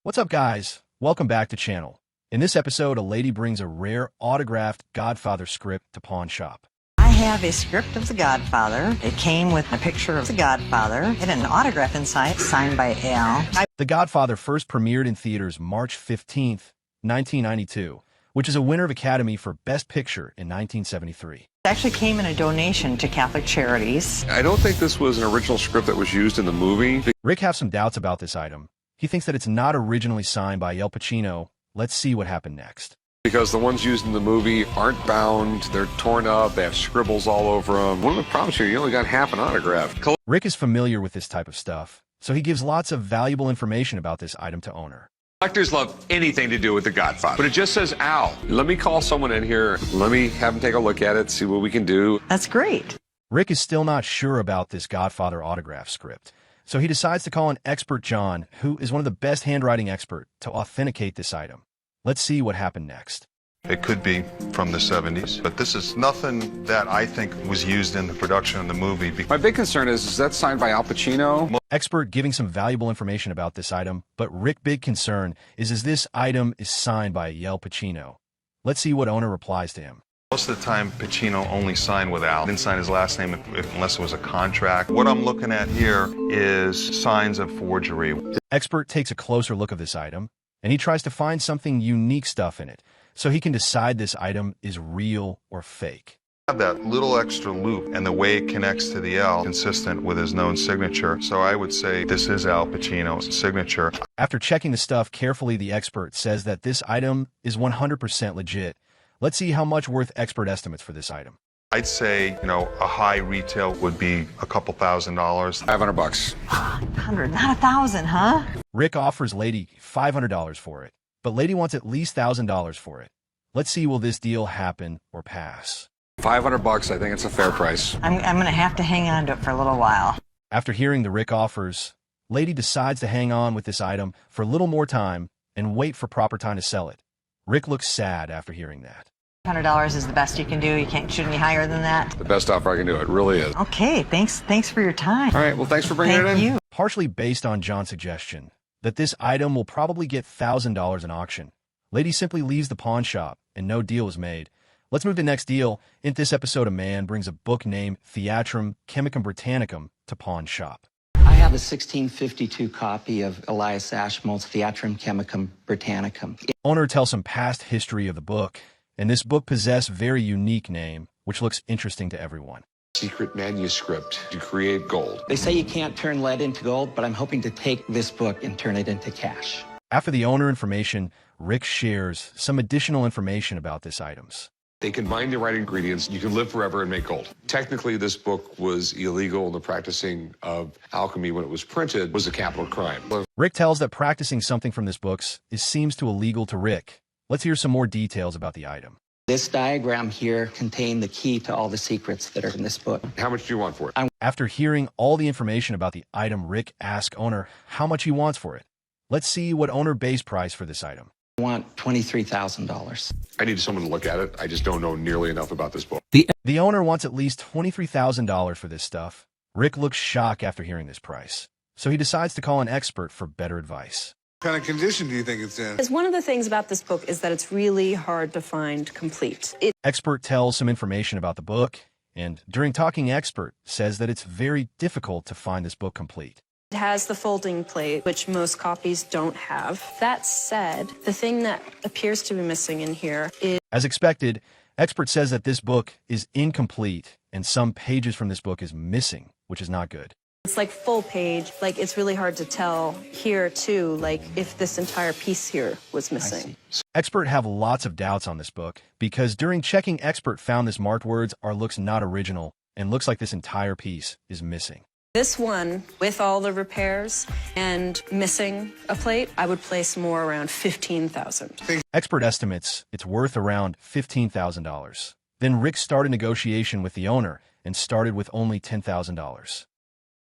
What's up, guys? Welcome back to channel. In this episode, a lady brings a rare autographed Godfather script to pawn shop. I have a script of The Godfather. It came with a picture of The Godfather and an autograph inside, signed by Al. The Godfather first premiered in theaters March 15th, 1992, which is a winner of Academy for Best Picture in 1973. It actually came in a donation to Catholic Charities. I don't think this was an original script that was used in the movie. Rick has some doubts about this item. He thinks that it's not originally signed by Al Pacino. Let's see what happened next. Because the ones used in the movie aren't bound, they're torn up, they have scribbles all over them. One of the problems here, you only got half an autograph. Rick is familiar with this type of stuff, so he gives lots of valuable information about this item to owner. Collectors love anything to do with The Godfather, but it just says Al. Let me call someone in here, let me have them take a look at it, see what we can do. That's great. Rick is still not sure about this Godfather autograph script, so he decides to call an expert John, who is one of the best handwriting experts, to authenticate this item. Let's see what happened next. It could be from the 70s, but this is nothing that I think was used in the production of the movie. My big concern is that signed by Al Pacino? Expert giving some valuable information about this item, but Rick's big concern is this item is signed by Al Pacino. Let's see what owner replies to him. Most of the time, Pacino only signed with Al. Didn't sign his last name unless it was a contract. What I'm looking at here is signs of forgery. Expert takes a closer look of this item, and he tries to find something unique stuff in it, so he can decide this item is real or fake. That little extra loop and the way it connects to the L consistent with his known signature. So I would say this is Al Pacino's signature. After checking the stuff carefully, the expert says that this item is 100% legit. Let's see how much worth expert estimates for this item. I'd say, a high retail would be a couple $1,000. $500. 100, not 1,000, huh? Rick offers lady $500 for it, but lady wants at least $1,000 for it. Let's see, will this deal happen or pass? $500, I think it's a fair price. I'm going to have to hang on to it for a little while. After hearing the Rick offers, lady decides to hang on with this item for a little more time and wait for proper time to sell it. Rick looks sad after hearing that. $100 is the best you can do. You can't shoot any higher than that. The best offer I can do, it really is. Okay, thanks for your time. All right, well, thanks for bringing it in. Thank you. Partially based on John's suggestion that this item will probably get $1,000 in auction, lady simply leaves the pawn shop and no deal is made. Let's move to the next deal. In this episode, a man brings a book named Theatrum Chemicum Britannicum to pawn shop. I have a 1652 copy of Elias Ashmole's Theatrum Chemicum Britannicum. Owner tells some past history of the book, and this book possesses very unique name, which looks interesting to everyone. Secret manuscript to create gold. They say you can't turn lead into gold, but I'm hoping to take this book and turn it into cash. After the owner information, Rick shares some additional information about these items. They combine the right ingredients. You can live forever and make gold. Technically, this book was illegal, and the practicing of alchemy when it was printed was a capital crime. Rick tells that practicing something from this book seems too illegal to Rick. Let's hear some more details about the item. This diagram here contained the key to all the secrets that are in this book. How much do you want for it? After hearing all the information about the item, Rick asks owner how much he wants for it. Let's see what owner base price for this item. I want $23,000. I need someone to look at it. I just don't know nearly enough about this book. The owner wants at least $23,000 for this stuff. Rick looks shocked after hearing this price, so he decides to call an expert for better advice. What kind of condition do you think it's in? Because one of the things about this book is that it's really hard to find complete. Expert tells some information about the book, and during talking, expert says that it's very difficult to find this book complete. It has the folding plate, which most copies don't have. That said, the thing that appears to be missing in here is... As expected, expert says that this book is incomplete, and some pages from this book is missing, which is not good. It's like full page. Like, it's really hard to tell here, too, like, if this entire piece here was missing. Expert have lots of doubts on this book, because during checking, expert found this marked words looks not original, and looks like this entire piece is missing. This one, with all the repairs and missing a plate, I would place more around $15,000. Expert estimates it's worth around $15,000. Then Rick started negotiation with the owner and started with only $10,000.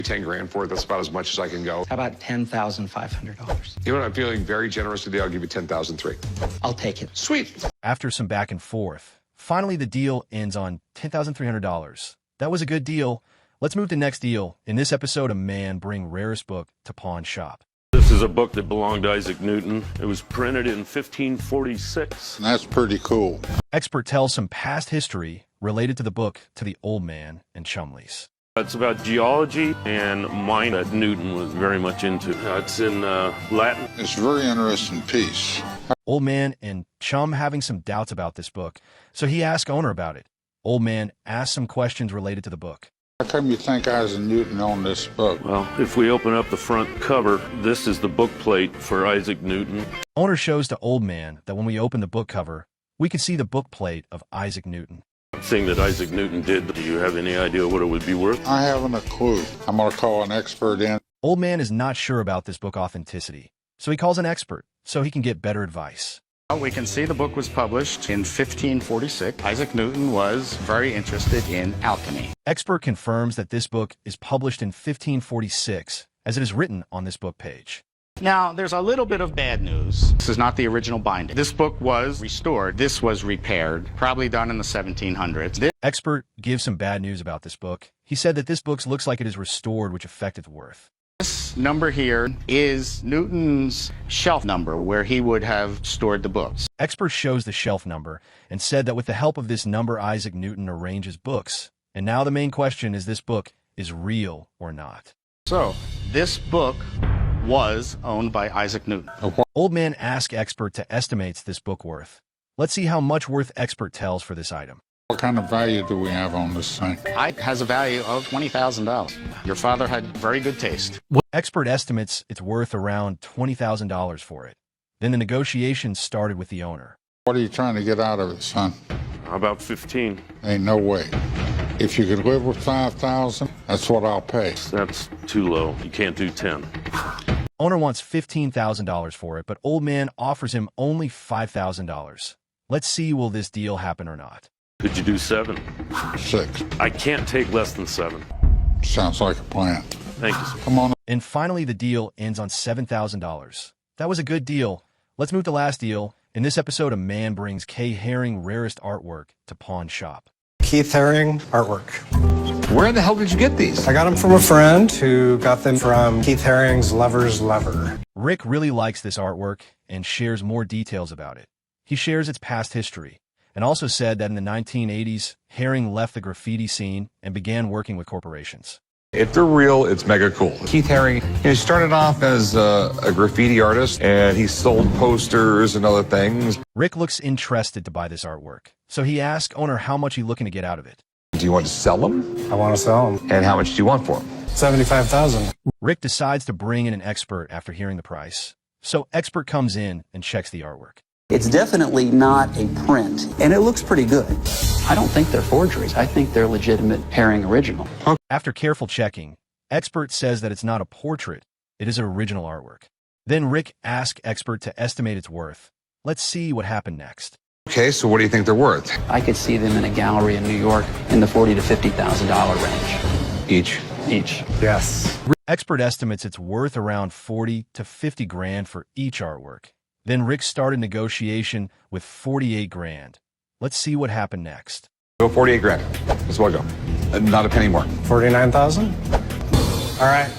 10 grand for it. That's about as much as I can go. How about $10,500? You know what? I'm feeling very generous today. I'll give you $10,003. I'll take it. Sweet. After some back and forth, finally the deal ends on $10,300. That was a good deal. Let's move to the next deal. In this episode, a man brings rarest book to pawn shop. This This is a book that belonged to Isaac Newton. It was printed in 1546. That's pretty cool. Expert tells some past history related to the book to the old man and Chumlee's. It's about geology and mine that Newton was very much into. It's in Latin. It's a very interesting piece. Old man and Chum having some doubts about this book, so he asked owner about it. Old man asked some questions related to the book. How come you think Isaac Newton owned this book? Well, if we open up the front cover, this is the book plate for Isaac Newton. Owner shows to old man that when we open the book cover, we can see the book plate of Isaac Newton. Thing that Isaac Newton did, do you have any idea what it would be worth? I haven't a clue. I'm going to call an expert in. Old man is not sure about this book authenticity, so he calls an expert so he can get better advice. We can see the book was published in 1546. Isaac Newton was very interested in alchemy. Expert confirms that this book is published in 1546, as it is written on this book page. Now, there's a little bit of bad news. This is not the original binding. This book was restored. This was repaired, probably done in the 1700s. Expert gives some bad news about this book. He said that this book looks like it is restored, which affected worth. This number here is Newton's shelf number, where he would have stored the books. Expert shows the shelf number and said that with the help of this number, Isaac Newton arranges books. And now the main question is, this book is real or not? So, this book was owned by Isaac Newton. Old man asked expert to estimate this book worth. Let's see how much worth expert tells for this item. What kind of value do we have on this thing? It has a value of $20,000. Your father had very good taste. Expert estimates it's worth around $20,000 for it. Then the negotiations started with the owner. What are you trying to get out of it, son? About 15. Ain't no way. If you could live with 5,000, that's what I'll pay. That's too low. You can't do 10. Owner wants $15,000 for it, but old man offers him only $5,000. Let's see, will this deal happen or not? Could you do 7? 6. I can't take less than 7. Sounds like a plan. Thank you, sir. Come on. And finally, the deal ends on $7,000. That was a good deal. Let's move to the last deal. In this episode, a man brings K. Haring rarest artwork to pawn shop. Keith Haring artwork. Where the hell did you get these? I got them from a friend who got them from Keith Haring's Lover's Lever. Rick really likes this artwork and shares more details about it. He shares its past history and also said that in the 1980s, Haring left the graffiti scene and began working with corporations. If they're real, it's mega cool. Keith Haring, he started off as a graffiti artist, and he sold posters and other things. Rick looks interested to buy this artwork, so he asked owner how much he's looking to get out of it. Do you want to sell them? I want to sell them. And how much do you want for them? $75,000. Rick decides to bring in an expert after hearing the price. So expert comes in and checks the artwork. It's definitely not a print, and it looks pretty good. I don't think they're forgeries. I think they're legitimate Haring original. After careful checking, expert says that it's not a portrait, it is original artwork. Then Rick asks expert to estimate its worth. Let's see what happened next. Okay, so what do you think they're worth? I could see them in a gallery in New York in the $40,000 to $50,000 range. Each? Each. Yes. Expert estimates it's worth around 40 to 50 grand for each artwork. Then Rick started negotiation with 48 grand. Let's see what happened next. Go 48 grand. That's what I go. Not a penny more. 49,000. All right.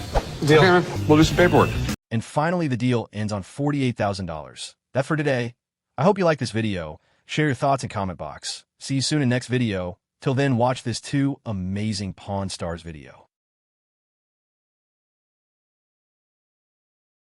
Deal. Okay, man. We'll do some paperwork. And finally, the deal ends on $48,000. That's for today. I hope you like this video. Share your thoughts in comment box. See you soon in next video. Till then, watch this 2 amazing Pawn Stars video.